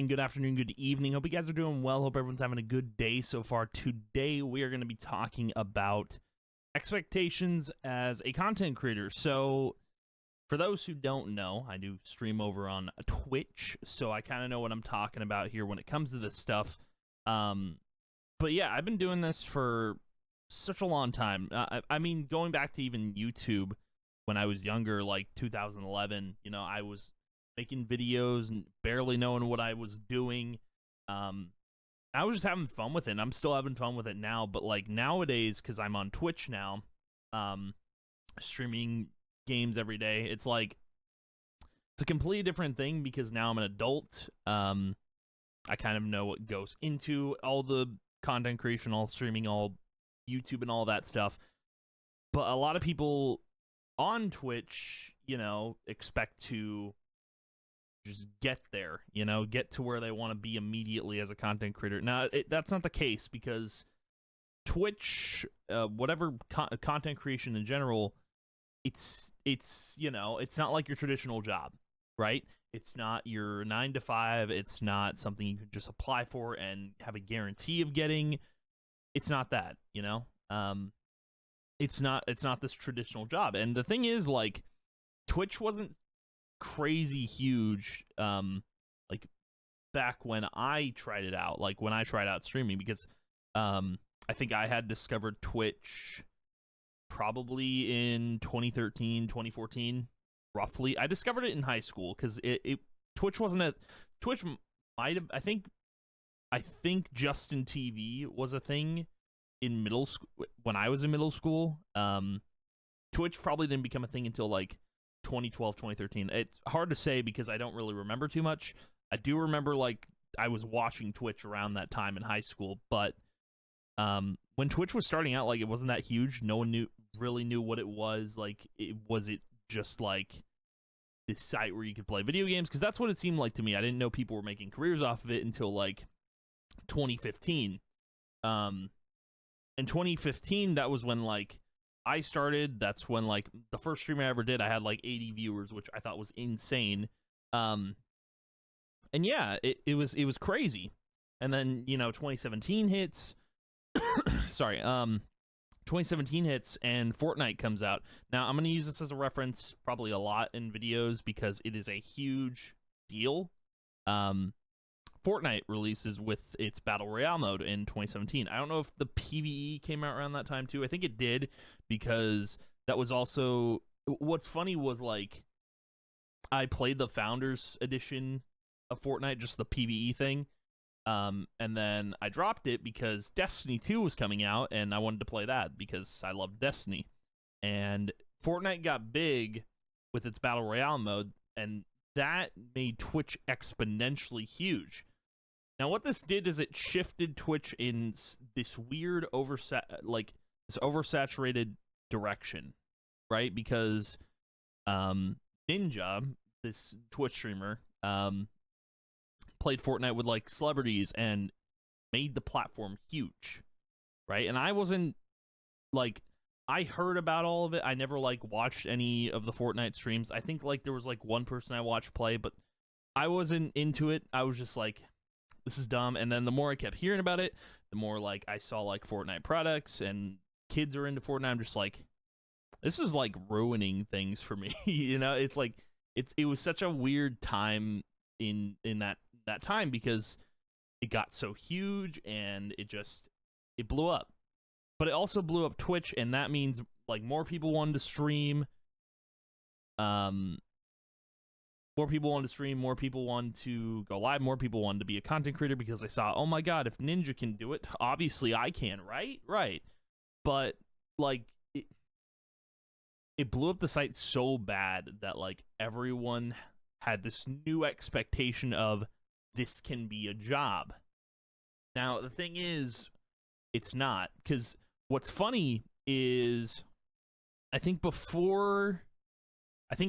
morning, good afternoon, good evening. Hope you guys are doing well. Hope everyone's having a good day so far. Today, we are going to be talking about expectations as a content creator. So, for those who don't know, I do stream over on Twitch, so I kind of know what I'm talking about here when it comes to this stuff. But yeah, I've been doing this for such a long time. I mean, going back to even YouTube when I was younger, like 2011, I was making videos and barely knowing what I was doing. I was just having fun with it, and I'm still having fun with it now. But like nowadays, because I'm on Twitch now, streaming games every day, it's a completely different thing because now I'm an adult. I kind of know what goes into all the content creation, all streaming, all YouTube, and all that stuff. But a lot of people on Twitch, expect to just get there, get to where they want to be immediately as a content creator. Now, that's not the case because Twitch, whatever content creation in general, it's not like your traditional job, right? It's not your 9 to 5. It's not something you can just apply for and have a guarantee of getting. It's not that, It's not this traditional job. And the thing is, like, Twitch wasn't crazy huge like back when I tried it out, like when I tried out streaming, because I think I had discovered Twitch probably in 2013, 2014, roughly. I discovered it in high school because Twitch wasn't a Twitch might have I think Justin TV was a thing in middle school when I was in middle school. Twitch probably didn't become a thing until like 2012, 2013. It's hard to say because I don't really remember too much. I do remember like I was watching Twitch around that time in high school, but when Twitch was starting out, like it wasn't that huge. No one really knew what it was. Like was it just like this site where you could play video games? Because that's what it seemed like to me. I didn't know people were making careers off of it until like 2015. In 2015, that was when like I started. That's when like the first stream I ever did, I had like 80 viewers, which I thought was insane. And yeah, it was crazy. And then 2017 hits. Sorry, 2017 hits and Fortnite comes out. Now I'm gonna use this as a reference probably a lot in videos because it is a huge deal. Fortnite releases with its Battle Royale mode in 2017. I don't know if the PvE came out around that time too. I think it did because that was also... What's funny was, like, I played the Founders Edition of Fortnite, just the PvE thing, and then I dropped it because Destiny 2 was coming out, and I wanted to play that because I love Destiny. And Fortnite got big with its Battle Royale mode, and that made Twitch exponentially huge. Now, what this did is it shifted Twitch in this weird oversaturated direction, right? Because Ninja, this Twitch streamer, played Fortnite with like celebrities and made the platform huge, right? And I wasn't like... I heard about all of it. I never like watched any of the Fortnite streams. I think like there was like one person I watched play, but I wasn't into it. I was just like, this is dumb. And then the more I kept hearing about it, the more like I saw like Fortnite products and kids are into Fortnite. I'm just like, this is like ruining things for me. It's like it was such a weird time in that time because it got so huge and it blew up. But it also blew up Twitch, and that means like more people wanted to stream. More people wanted to stream, more people wanted to go live, more people wanted to be a content creator because they saw, oh my god, if Ninja can do it, obviously I can, right? Right. But like it blew up the site so bad that like everyone had this new expectation of this can be a job. Now, the thing is, it's not, because what's funny is I think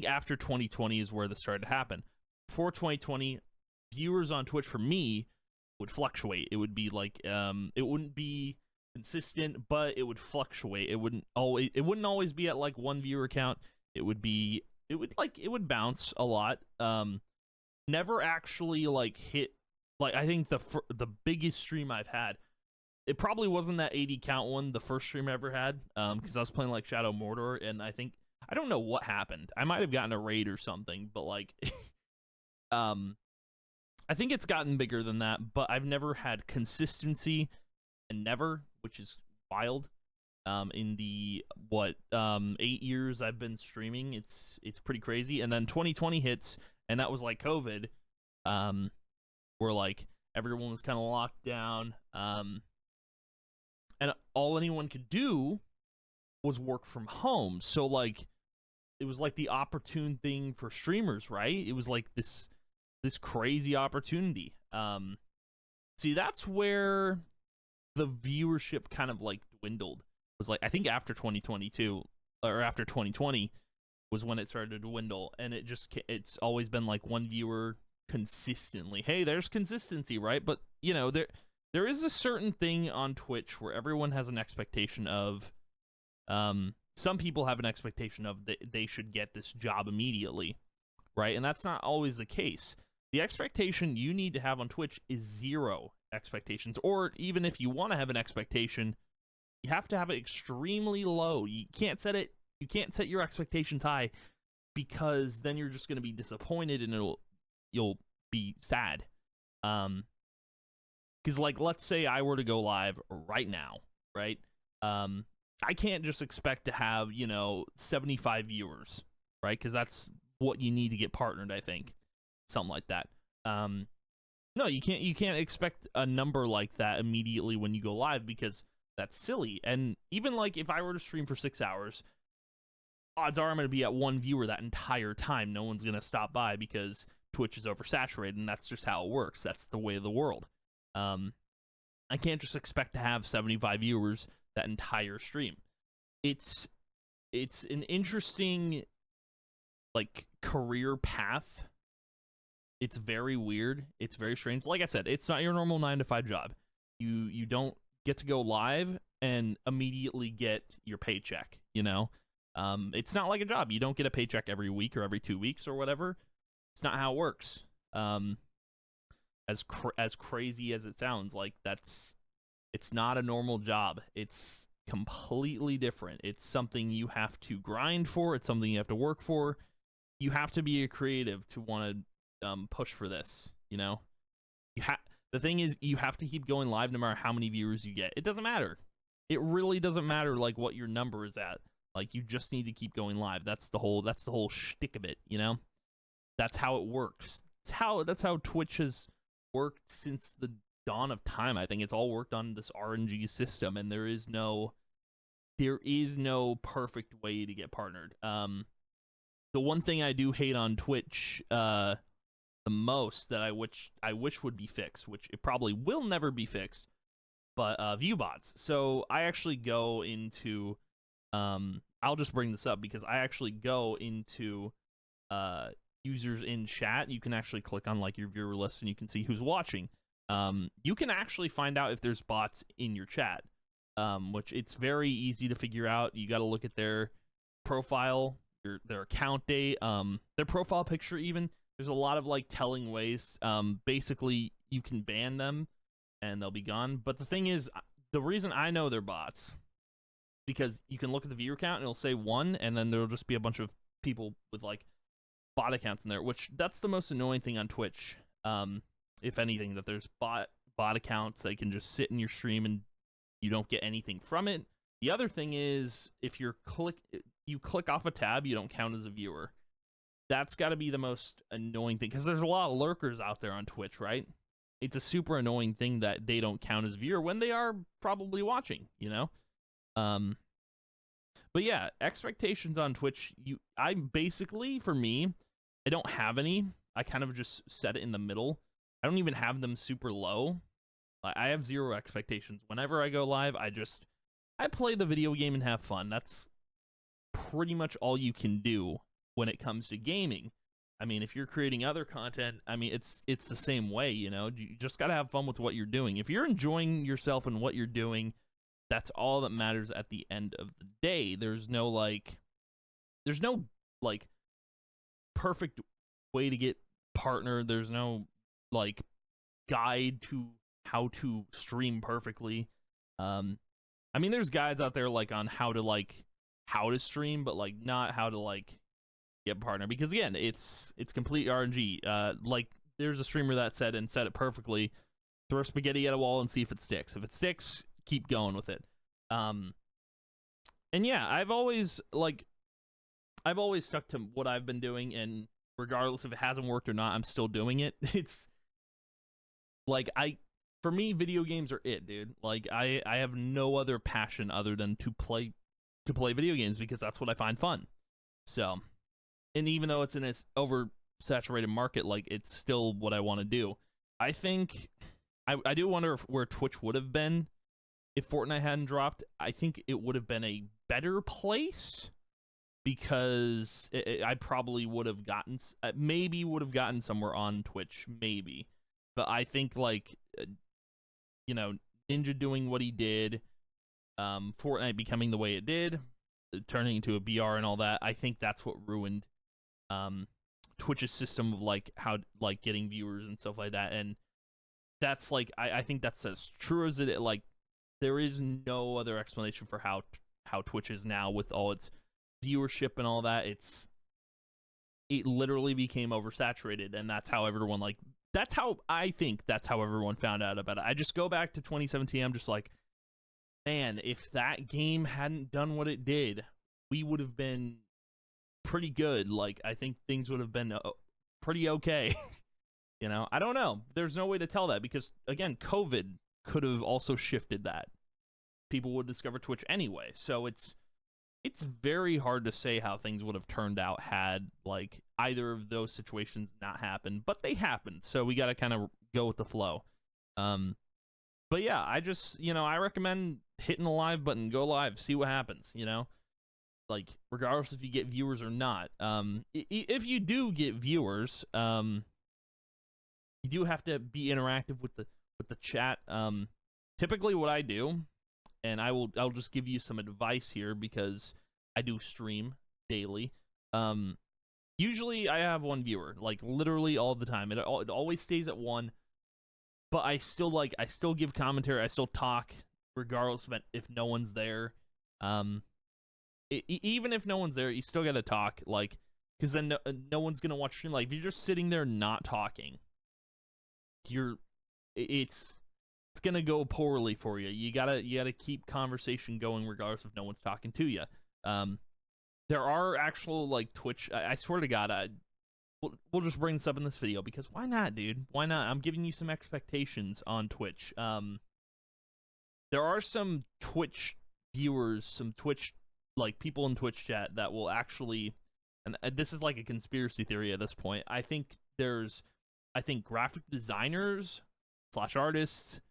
after 2020 is where this started to happen. Before 2020, viewers on Twitch for me would fluctuate. It would be like it wouldn't be consistent, but it would fluctuate. It wouldn't always be at like one viewer count. It would bounce a lot. Never actually like hit like I think the biggest stream I've had, it probably wasn't that 80 count one, the first stream I ever had, because I was playing like Shadow Mordor, and I don't know what happened. I might have gotten a raid or something, but like, I think it's gotten bigger than that. But I've never had consistency, and never, which is wild. In the 8 years I've been streaming, it's pretty crazy. And then 2020 hits, and that was like COVID, where like everyone was kind of locked down, and all anyone could do was work from home. So like it was like the opportune thing for streamers, right? It was like this crazy opportunity. See, that's where the viewership kind of like dwindled. It was like, I think after 2022 or after 2020 was when it started to dwindle, and it's always been like one viewer consistently. Hey, there's consistency, right? But you know, there is a certain thing on Twitch where everyone has an expectation of, some people have an expectation of they should get this job immediately, right? And that's not always the case. The expectation you need to have on Twitch is zero expectations, or even if you want to have an expectation, you have to have it extremely low. You can't set your expectations high, because then you're just going to be disappointed and you'll be sad. Because like, let's say I were to go live right now, right? I can't just expect to have, 75 viewers, right? Because that's what you need to get partnered, I think. Something like that. No, you can't expect a number like that immediately when you go live, because that's silly. And even like if I were to stream for 6 hours, odds are I'm going to be at one viewer that entire time. No one's going to stop by because Twitch is oversaturated, and that's just how it works. That's the way of the world. I can't just expect to have 75 viewers that entire stream. It's an interesting like career path. It's very weird. It's very strange. Like I said, it's not your normal 9-to-5 job. You don't get to go live and immediately get your paycheck, It's not like a job. You don't get a paycheck every week or every 2 weeks or whatever. It's not how it works. As crazy as it sounds, like it's not a normal job. It's completely different. It's something you have to grind for. It's something you have to work for. You have to be a creative to want to push for this. The thing is, you have to keep going live no matter how many viewers you get. It doesn't matter. It really doesn't matter like what your number is at. Like, you just need to keep going live. That's the whole shtick of it. That's how it works. That's how Twitch has worked since the dawn of time. I think it's all worked on this RNG system, and there is no perfect way to get partnered. The one thing I do hate on Twitch the most, that I wish would be fixed, which it probably will never be fixed, but view bots. So I actually go into I'll just bring this up because I actually go into users in chat. You can actually click on like your viewer list and you can see who's watching. You can actually find out if there's bots in your chat, which it's very easy to figure out. You got to look at their profile, their account date, their profile picture even. There's a lot of like telling ways. Basically, you can ban them and they'll be gone. But the thing is, the reason I know they're bots, because you can look at the viewer count and it'll say 1, and then there'll just be a bunch of people with like bot accounts in there, which that's the most annoying thing on Twitch. If anything, that there's bot accounts that can just sit in your stream and you don't get anything from it. The other thing is, if you click off a tab, you don't count as a viewer. That's got to be the most annoying thing, because there's a lot of lurkers out there on Twitch, right? It's a super annoying thing that they don't count as a viewer when they are probably watching, But yeah, expectations on Twitch, I basically, for me, I don't have any. I kind of just set it in the middle. I don't even have them super low. I have 0 expectations. Whenever I go live, I play the video game and have fun. That's pretty much all you can do when it comes to gaming. I mean, if you're creating other content, I mean, it's the same way, You just got to have fun with what you're doing. If you're enjoying yourself and what you're doing, that's all that matters at the end of the day. There's no perfect way to get partnered. There's no guide to how to stream perfectly. I mean, there's guides out there like on how to stream, but like not how to like get a partner, because again, it's complete RNG. Like there's a streamer that said it perfectly: throw spaghetti at a wall and see if it sticks. If it sticks, keep going with it. And yeah, I've always stuck to what I've been doing, and regardless if it hasn't worked or not, I'm still doing it. It's like for me, video games are it, dude. Like I have no other passion other than to play video games, because that's what I find fun. So, and even though it's in its oversaturated market, like it's still what I want to do. I think I do wonder where Twitch would have been if Fortnite hadn't dropped. I think it would have been a better place, because I probably would have gotten somewhere on Twitch, maybe. But I think like Ninja doing what he did, Fortnite becoming the way it did, turning into a BR and all that, I think that's what ruined Twitch's system of like how like getting viewers and stuff like that. And that's like I think that's as true as it. Like there is no other explanation for how Twitch is now with all its viewership and all that. It literally became oversaturated, and that's how everyone I think that's how everyone found out about it. I just go back to 2017. I'm just like, man, if that game hadn't done what it did, we would have been pretty good. Like, I think things would have been pretty okay. I don't know. There's no way to tell that, because, again, COVID could have also shifted that. People would discover Twitch anyway. So it's very hard to say how things would have turned out had, like, either of those situations not happened. But they happened, so we got to kind of go with the flow. But yeah, I just, I recommend hitting the live button, go live, see what happens, like regardless if you get viewers or not. If you do get viewers, you do have to be interactive with the chat. Typically what I do, and I'll just give you some advice here, because I do stream daily. Usually I have one viewer, like literally all the time. It always stays at one. But I still give commentary. I still talk, regardless of if no one's there. Even if no one's there, you still gotta talk, like, because then no one's gonna watch stream. Like, if you're just sitting there not talking, it's gonna go poorly for you. You gotta keep conversation going, regardless if no one's talking to you. There are actual like Twitch. I swear to God, we'll just bring this up in this video, because why not, dude? Why not? I'm giving you some expectations on Twitch. There are some Twitch viewers, some Twitch, like, people in Twitch chat that will actually, and this is like a conspiracy theory at this point, I think graphic designers / artists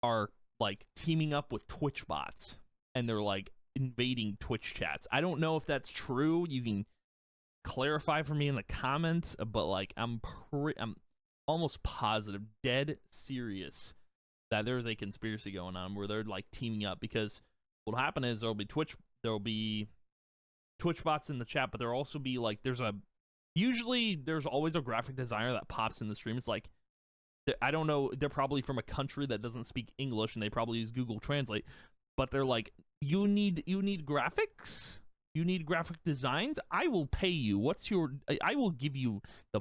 are like teaming up with Twitch bots, and they're like invading Twitch chats. I don't know if that's true. You can clarify for me in the comments, but like I'm almost positive, dead serious, that there's a conspiracy going on where they're like teaming up, because what'll happen is there'll be Twitch bots in the chat, but there'll also be like usually there's always a graphic designer that pops in the stream. It's like, I don't know, they're probably from a country that doesn't speak English, and they probably use Google Translate, but they're like, you need graphics? You need graphic designs? I will pay you. I will give you the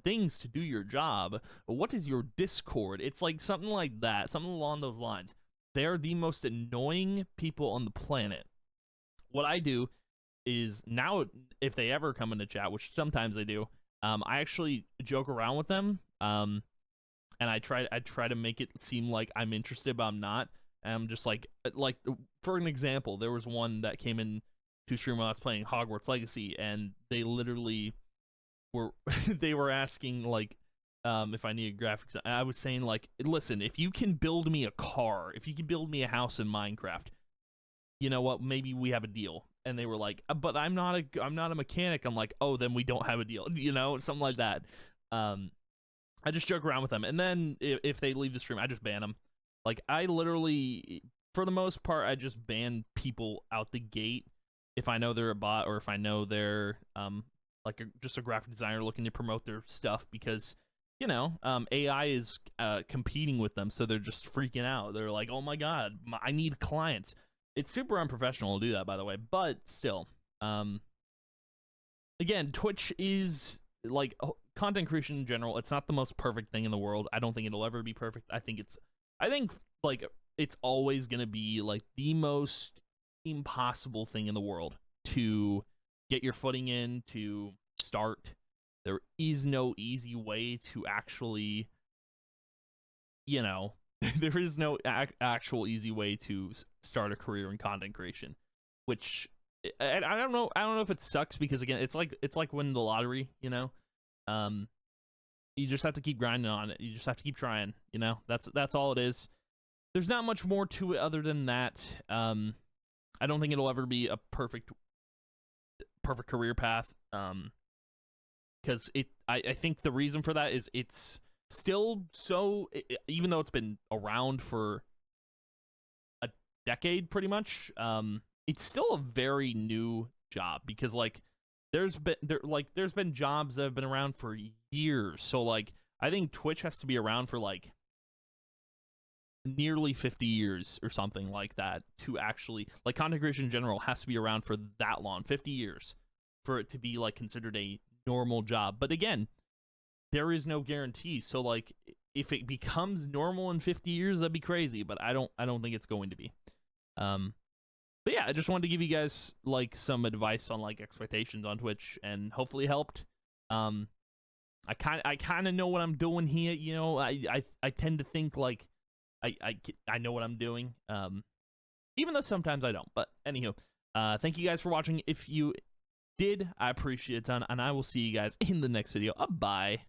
things to do your job. What is your Discord? It's like something like that, something along those lines. They're the most annoying people on the planet. What I do is, now, if they ever come into chat, which sometimes they do, I actually joke around with them, and I try to make it seem like I'm interested, but I'm not. And I'm just like for an example, there was one that came in to stream while I was playing Hogwarts Legacy, and they literally were asking like if I needed graphics. And I was saying, like, listen, if you can build me a car, if you can build me a house in Minecraft, you know what, maybe we have a deal. And they were like, but I'm not a mechanic. I'm like, oh, then we don't have a deal, something like that. I just joke around with them, and then if they leave the stream, I just ban them. Like, I literally, for the most part, I just ban people out the gate if I know they're a bot, or if I know they're just a graphic designer looking to promote their stuff, because AI is competing with them, so they're just freaking out. They're like, oh my god, I need clients. It's super unprofessional to do that, by the way, but still. Again, Twitch is like content creation in general. It's not the most perfect thing in the world. I don't think it'll ever be perfect. I think like it's always gonna be like the most impossible thing in the world to get your footing in, to start. There is no easy way to actually, there is no actual easy way to start a career in content creation, which I don't know. I don't know if it sucks because again, it's like winning the lottery. You just have to keep grinding on it. You just have to keep trying. That's all it is. There's not much more to it other than that. I don't think it'll ever be a perfect career path. Because I think the reason for that is it's still so, even though it's been around for a decade pretty much, it's still a very new job because like there's been jobs that have been around for years. So like I think Twitch has to be around for like nearly 50 years or something like that to actually, like, content creation in general has to be around for that long, 50 years, for it to be like considered a normal job. But again, there is no guarantee. So like if it becomes normal in 50 years, that'd be crazy, but I don't think it's going to be. But yeah, I just wanted to give you guys like some advice on like expectations on Twitch, and hopefully it helped. I kind of know what I'm doing here. I tend to think like I know what I'm doing. Even though sometimes I don't. But anywho, thank you guys for watching. If you did, I appreciate it a ton, and I will see you guys in the next video. Bye.